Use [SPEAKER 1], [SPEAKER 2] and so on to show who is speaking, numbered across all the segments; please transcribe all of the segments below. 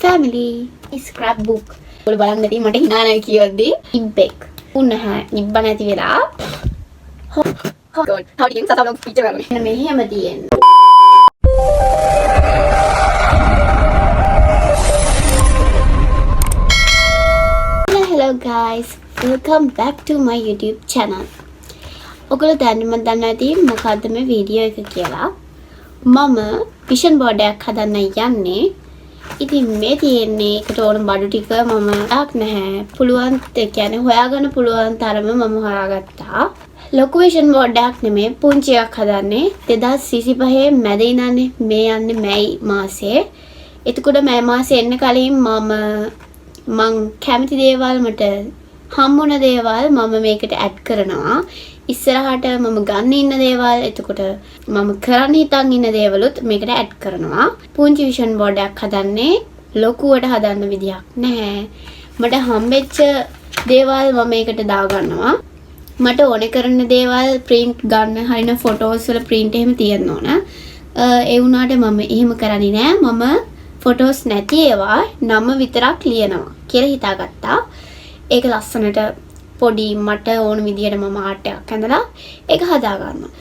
[SPEAKER 1] family scrapbook ඔයාලා බලන්න ඇති මට hina නැහැ කියවද්දි ඉබ්බෙක් උන්නහැ ඉබ්බ නැති වෙලා god how do you start a picture කරන්නේ මෙහෙම තියෙන්නේ hello guys welcome back to my YouTube channel ඔයගොල්ලෝ දැන් මම දන්නවා ඇති මොකද්ද මේ වීඩියෝ එක කියලා මම vision board එකක් හදන්න යන්නේ ඉතින් මේ තියෙන්නේ ඒකට ඕන බඩු ටික මම තාක් නැහැ පුළුවන් ඒ කියන්නේ හොයාගන්න පුළුවන් තරම මම හොයාගත්තා ලොකු vision board එකක් නෙමෙයි පුංචි එකක් හදන්නේ 2025 මැද ඉඳන්නේ මේ යන්නේ මැයි මාසේ එතකොට මැයි මාසේ එන්න කලින් මම කැමති දේවල් මට හම්බුන දේවල් මම මේකට ඇඩ් කරනවා ඉස්සරහට මම ගන්න ඉන්න දේවල් එතකොට මම කරන්න හිතන් ඉන්න දේවලුත් මේකට ඇඩ් කරනවා පුංචි vision board එකක් හදන්නේ ලොකුවට හදන්න විදියක් නැහැ මට හම්බෙච්ච දේවල් මම මේකට දා ගන්නවා මට ඕනේ කරන දේවල් print ගන්න හරින photos වල print එහෙම තියෙන්න ඕන ඒ වුණාට මම එහෙම කරන්නේ නැහැ මම photos නැති ඒවා නම විතරක් ලියනවා කියලා හිතාගත්තා ඒක ලස්සනට පොඩි මට ඕන විදියට මම ආර්ට් එකක් ඇඳලා ඒක හදා ගන්නවා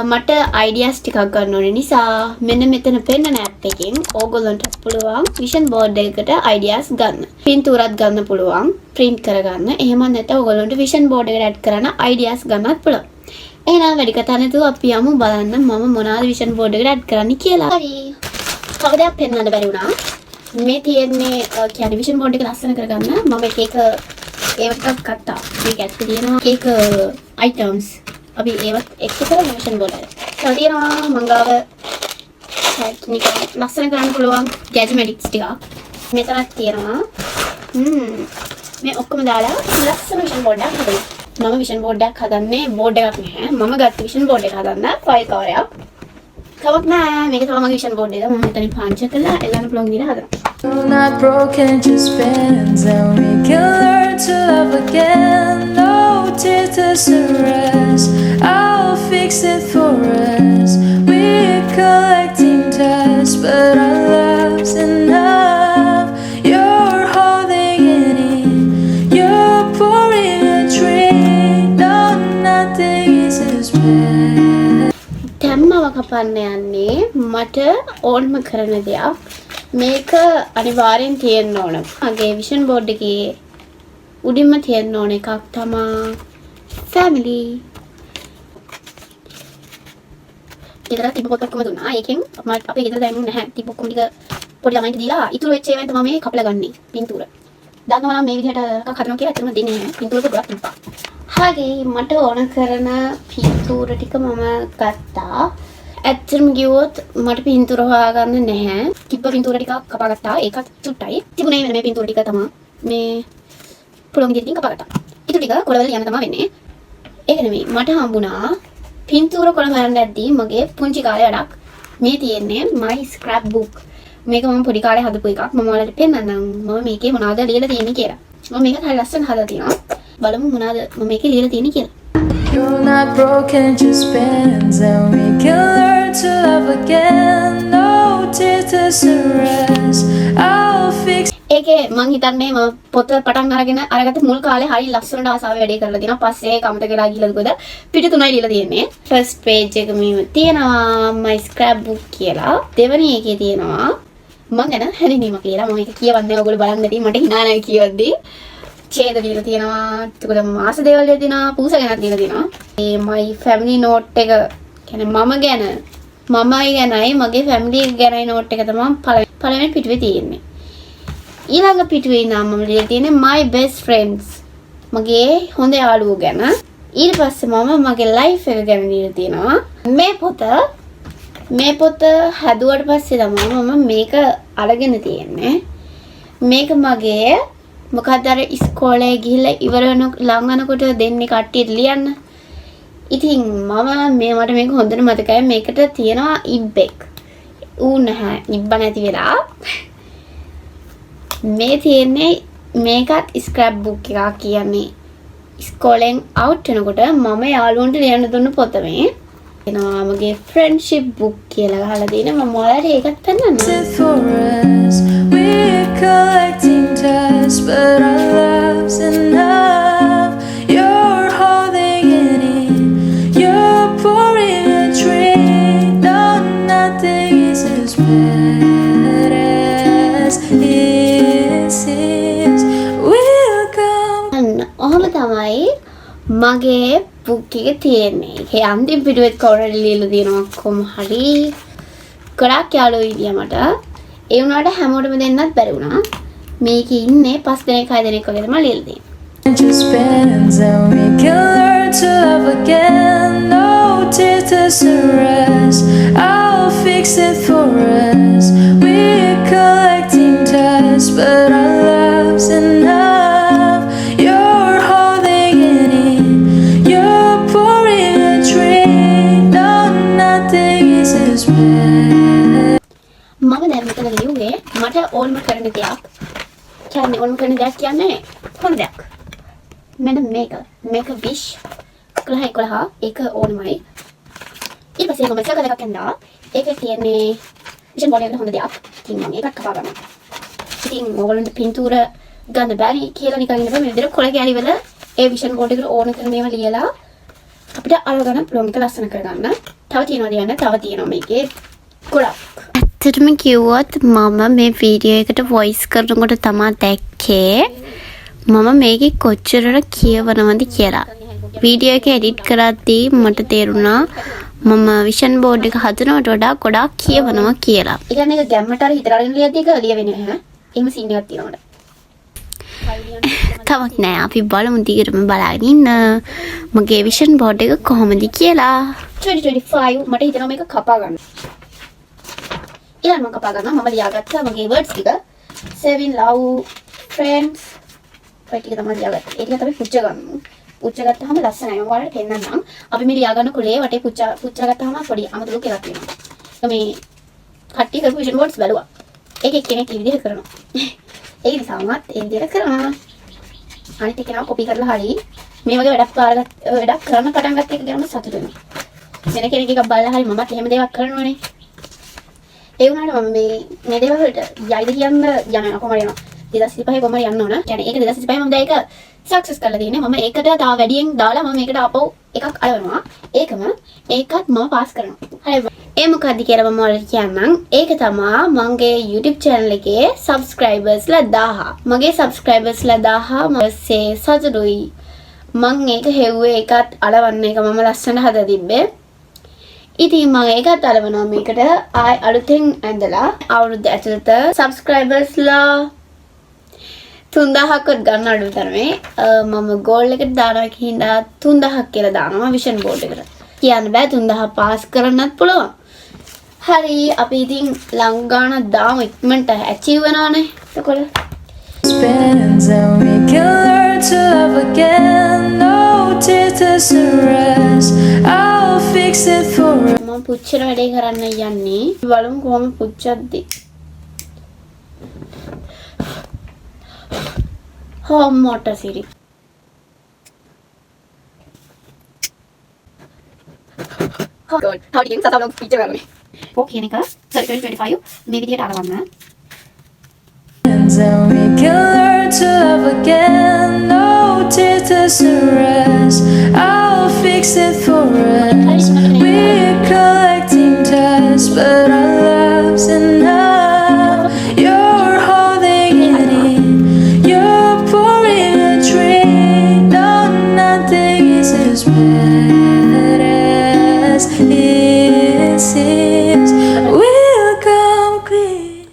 [SPEAKER 1] මට අයිඩියාස් ටිකක් ගන්න ඕනේ නිසා මෙන්න මෙතන පෙන්නන ඇප් එකෙන් ඕගොල්ලන්ට පුළුවන් vision board එකකට අයිඩියාස් ගන්න පින්තූරات ගන්න පුළුවන් print කරගන්න එහෙම නැත්නම් ඕගොල්ලන්ට vision board එකට add කරන අයිඩියාස් ගන්නත් පුළුවන් එහෙනම් වැඩි කතා නැතුව අපි යමු බලන්න මම මොනවාද vision board එකට add කරන්න කියලා හරි කවදාවත් පෙන්නන්න බැරි වුණා මේ තියෙන්නේ කියන්නේ vision board එක ලස්සන කරගන්න මම එක ඒවත් ගත්තා මේක ඇත්තට තියෙනවා එක items අපි ඒවත් එක්ක කරලා vision board එක. ඒක තියෙනවා මංගාව නිකන් ලස්සන කරන්න පුළුවන් gadgets ටිකක්. මෙතනක් තියෙනවා. මේ ඔක්කොම දාලා ලස්සන vision board එකක් හදන්න. මම vision board එකක් හදන්නේ board එකක් නැහැ. මම ගත්ත vision board එක හදන්න file cover එකක්. කමක් නැහැ. මේක තමයි මගේ vision board එක. මම මෙතනින් පාංච කරලා එල්ලන්න පුළුවන් විදිහට හදනවා.
[SPEAKER 2] You're not broken, just bends, and we can learn to love again. No tears to surrest, I'll fix it for us. We're collecting dust, but our love's enough. You're holding it in, you're pouring a drink. No, nothing is as bad.
[SPEAKER 1] දැම්මව කපන්න යන්නේ මට ඕනම කරන දෙයක් මේක අනිවාර්යෙන් තියෙන්න ඕන. මගේ vision board එකේ උඩින්ම තියෙන්න ඕන එකක් තමයි family. ඊතර තිබ්බ පොතක්ම දුන්නා. ඒකෙන් අපේ ගෙදර දැන් නැහැ. තිබ්බ ඔක්කොම ටික පොඩි ළමයින්ට දීලා ඉතුරු වෙච්ච ඒවායින් තමයි මේ කපලා ගන්නේ. පින්තූර. දන්නවා නම් මේ විදිහට එකක් හදනවා කියලා ඇත්තටම දෙන්නේ නැහැ. පින්තූර ගොඩක් තිබ්බා. හරි මට ඕන කරන පින්තූර ටික මම ගත්තා. ඇත්තටම කිව්වොත් මට පින්තූර හොයාගන්න නැහැ. තිබ්බ පින්තූර ටිකක් කපාගත්තා. ඒකත් චුට්ටයි. තිබුණේ මේ පින්තූර ටික තමයි මේ පුළුවන් විදිහකින් කපාගත්තා. ඊට ටික කොළවල යන තමයි වෙන්නේ. ඒක නෙමෙයි මට හම්බුණා පින්තූර කොළ හොයන්න ඇද්දී මගේ පුංචි කාලේ වැඩක්. මේ තියෙන්නේ my scrapbook. මේක මම පොඩි කාලේ හදපු එකක්. මම ඔයාලට පෙන්නන්නම්. මම මේකේ මොනවද ලියලා තියෙන්නේ කියලා. මම මේක හරිය ලස්සන හදලා තියෙනවා. බලමු මොනවද මම මේකේ ලියලා තියෙන්නේ කියලා.
[SPEAKER 2] You're not broken, just bends, and we can learn to love again. No tears to surrest, I'll fix.
[SPEAKER 1] ඒකේ මං හිතන්නේ මම පොත පටන් අරගත්ත මුල් කාලේ හරි ලස්සනට ආසාවෙ වැඩේ කරලා තියෙනවා. පස්සේ කමත කරලා ගිහලා ගොඩ පිට තුනයි ලියලා තියෙන්නේ. first page එක මේ තියෙනවා my scrapbook කියලා. දෙවෙනි එකේ තියෙනවා මං ගැන හැඳින්වීම කියලා. මම ඒක කියවන්නේ ඔයගොල්ලෝ බලන්න ඇති මට hina නැහැ කියවද්දී. ඡේද දීලා තියෙනවා. එතකොට මාස දේවල් දීලා තියෙනවා. පූස ගැනත් දීලා තියෙනවා. මේ my family note එක කියන්නේ මම ගැන මමයි ගැනයි මගේ family ගැනයි note එක තමයි පළවෙනි පිටුවේ තියෙන්නේ. ඊළඟ පිටුවේ නම් මම ලියලා තියෙන්නේ my best friends මගේ හොඳ යාළුවෝ ගැන. ඊට පස්සේ මම මගේ life එක ගැන ලියලා තියෙනවා. මේ පොත හදුවට පස්සේ තමයි මම මේක අරගෙන තියෙන්නේ. මේක මගේ මොකද අර ඉස්කෝලේ ගිහිල්ලා ඉවර වෙන ලං වෙනකොට දෙන්නේ කට්ටියට ලියන්න. ඉතින් මට මේක හොඳට මතකයි මේකට තියෙනවා ඉබ්බෙක්. ඌ නැහැ ඉබ්බ නැති වෙලා. මේ තියෙන්නේ මේකත් scrapbook එකක් කියන්නේ ඉස්කෝලෙන් අවුට් වෙනකොට මම යාළුවන්ට ලියන්න දුන්න පොත මේ. එනවා මගේ friendship book කියලා ගහලා දෙන මම ඔයාලට ඒකත් පෙන්නන්නම්. මගේ බුක් එක තියෙන්නේ. ඒකේ අන්තිම පිටුවෙත් කවුරුහරි ලියලා දෙනවා කොහොම හරි. ගොඩක් යාළුවෝ ඉන්දියා මට. ඒ වුණාට හැමෝටම දෙන්නත් බැරි වුණා. මේකේ ඉන්නේ 5 දෙනෙක් 6 දෙනෙක් වගේ තමයි ලියලා දෙන්නේ.
[SPEAKER 2] just spins and we can learn to love again. No tears to rest. I'll fix it for us. We're collecting dust, but our love's enough. You're holding it in. You're pouring a drink. No, nothing is as bad.
[SPEAKER 1] මම දැන් මෙතන ලියුවේ මට ඕනම කරන දෙයක්. කියන්නේ ඕනම කරන දෙයක් කියන්නේ හොඳ දෙයක්. මෙන්න මේක විශ් 11 ඒක ඕනමයි. ඊට පස්සේ මම සර්කල් එකක් ඇඳලා ඒකේ තියෙන්නේ විෂන් බෝඩ් එකට හොඳ දෙයක්. ඉතින් මම ඒකත් කපා ගන්නවා. ඉතින් ඕගොල්ලන්ට පින්තූර ගන්න බැරි කියලා නිකන් ඉන්න බෑ. මේ විදිහට කොළ කැලි වල ඒ විෂන් බෝඩ් එකට ඕන කරන ඒවා ලියලා අපිට අරව ගන්න පුළුවන්. ඒක ලස්සන කරගන්න. තව තියෙනවා මේකේ ගොඩක්. ඇත්තටම කිව්වොත් මම මේ වීඩියෝ එකට වොයිස් කරනකොට තමයි දැක්කේ මම මේකේ කොච්චරට කියවනවද කියලා. වීඩියෝ එක එඩිට් කරද්දී මට තේරුණා මම විෂන් බෝඩ් එක හදනවට වඩා ගොඩාක් කියවනවා කියලා. ඒ කියන්නේ ඒක ගැම්මට අර හිතට අරගෙන ලියද්දී ඒක ලියවෙන්නේ නැහැ. එහෙම සීන් එකක් තියෙනවා. තවත් නෑ අපි බලමු දිගටම බලාගෙන ඉන්න. මගේ විෂන් බෝඩ් එක කොහොමද කියලා. 2025 මට හිතෙනවා මේක කපා ගන්න. ඊළඟ මම කපා ගන්නවා. මම ලියාගත්තා මගේ words ටික. saving love friends ඔය ටික තමයි ලියාගත්තේ. ඒ ටික තමයි පුච්ච ගන්න. පුච්ච ගත්තාම ලස්සනයි. මම ඔයාලට පෙන්නන්නම්. අපි මේ ලියා ගන්න කුලේ වටේ පුච්ච ගත්තාම පොඩි අමතක එකක් තියෙනවා. මේ කට්ටිය කරපු විෂන් වර්ඩ්ස් බලුවා. ඒකේ කෙනෙක් මේ විදිහට කරනවා. ඒ නිසාමත් ඒ විදිහට කරනවා. අනිත් එකේනවා කොපි කරලා හරි මේ වගේ වැඩක් කරන්න පටන් ගත්ත එක ගැන සතුටු වෙනවා. වෙන කෙනෙක් එකක් බලලා හරි මමත් එහෙම දේවල් කරනවනේ. ඒ වුණාට මම මේ දේවල් වලට යයිද කියන්න යනවා කොහමද යනවා. 2025 කොහමද යන්න ඕන. يعني ඒක 2025 මම දැන් ඒක සක්සස් කරලා තියෙන්නේ. මම ඒකට තව වැඩියෙන් දාලා මම මේකට ආපහු එකක් අලවනවා. ඒකත් මම පාස් කරනවා. හරි. ඒ මොකද්ද කියලා මම ඔයාලට කියන්නම්. ඒක තමයි මගේ YouTube channel එකේ subscribersලා 1000. මගේ subscribersලා 1000 මම සතුටුයි. මම ඒක හෙව්වේ ඒකත් අලවන්න එක මම ලස්සන හදලා තිබ්බේ. ඉතින් මම ඒකත් අලවනවා මේකට ආයි අලුතෙන් ඇඳලා අවුරුද්ද ඇතුළත subscribersලා 3000ක් ගන්න අඩු තරමේ මම ගෝල් එකට දානවා කියනවා 3000ක් කියලා දානවා විෂන් බෝඩ් එකට. කියන්න බෑ 3000 පාස් කරන්නත් පුළුවන්. හරි අපි ඉතින් ලංගාන දාම ඉක්මනට ඇචීව් වෙනවානේ. එතකොට
[SPEAKER 2] spins and we can learn to love again. No tears to rest. I'll fix it for us.
[SPEAKER 1] මම පුච්චන වැඩේ කරන්න යන්නේ. බලමු කොහොම පුච්චද්දි. home motor series. Good. How do you start out feature කරන්නේ? Okay නේක. 2025 මේ විදියට අරවන්න.
[SPEAKER 2] And we can learn to love again. No tears to rest. I'll fix it for us. We're collecting dust, but our love's enough. You're holding it in. You're pouring a drink. No, nothing is as bad as it seems. We'll come clean.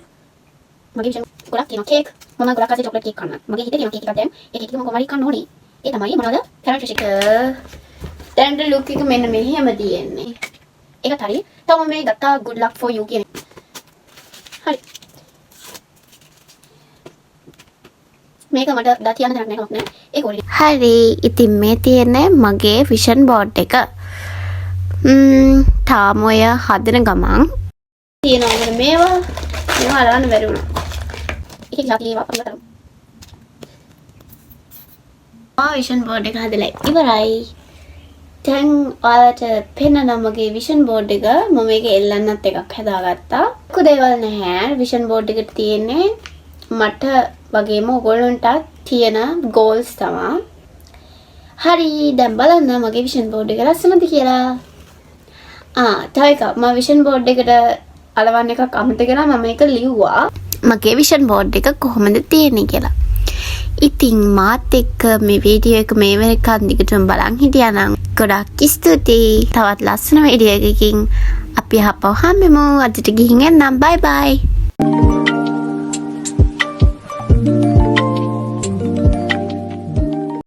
[SPEAKER 1] මගේ vision ගොඩක් තියෙනවා cake. මම ගොඩක් අසේ chocolate cake කන්න. මගේ හිතේ තියෙනවා cake එකක් දැන්. ඒ කේක් එක මම කොහමද කන්න ඕනේ. ඒ තමයි මොනවද? කැරට් ෆිෂ් එක. දැන් ලුක් එක මෙන්න මෙහෙම තියෙන්නේ. ඒකත් හරි. තව මම මේ ගත්තා good luck for you කියන. හරි. මේක මට දා තියන්න දෙයක් නැහැ නෑ. ඒක ඕනේ. හරි. ඉතින් මේ තියෙන්නේ මගේ විෂන් බෝඩ් එක. තාම ඔය හදන ගමන් තියෙනවා මේවා අරගන්න බැරි වුණා. එකක් ලාකේ වපන් කරමු. විෂන් බෝඩ් එක හදලා ඉවරයි. දැන් ඔයාලට පෙන්නන මගේ විෂන් බෝඩ් එක මම මේක එල්ලන්නත් එකක් හදාගත්තා. ලොකු දේවල් නැහැ. විෂන් බෝඩ් එකට තියෙන්නේ මට වගේම ඔයගොල්ලන්ට තියෙන ගෝල්ස් තමයි. හරි දැන් බලන්න මගේ විෂන් බෝඩ් එක ලස්සනද කියලා. තව එකක් මම විෂන් බෝඩ් එකට අලවන්න එකක් අමතක කරා මම මේක ලිව්වා. මගේ විෂන් බෝඩ් එක කොහොමද තියෙන්නේ කියලා. ඉතින් මාත් එක්ක මේ වීඩියෝ එක මේ වෙනකන් දිගටම බලන් හිටියා නම් ගොඩක් ස්තුතියි. තවත් ලස්සන වීඩියෝ එකකින් අපි ආපහු හම්බෙමු. අදට ගිහින් එන්නම්. බයි බයි.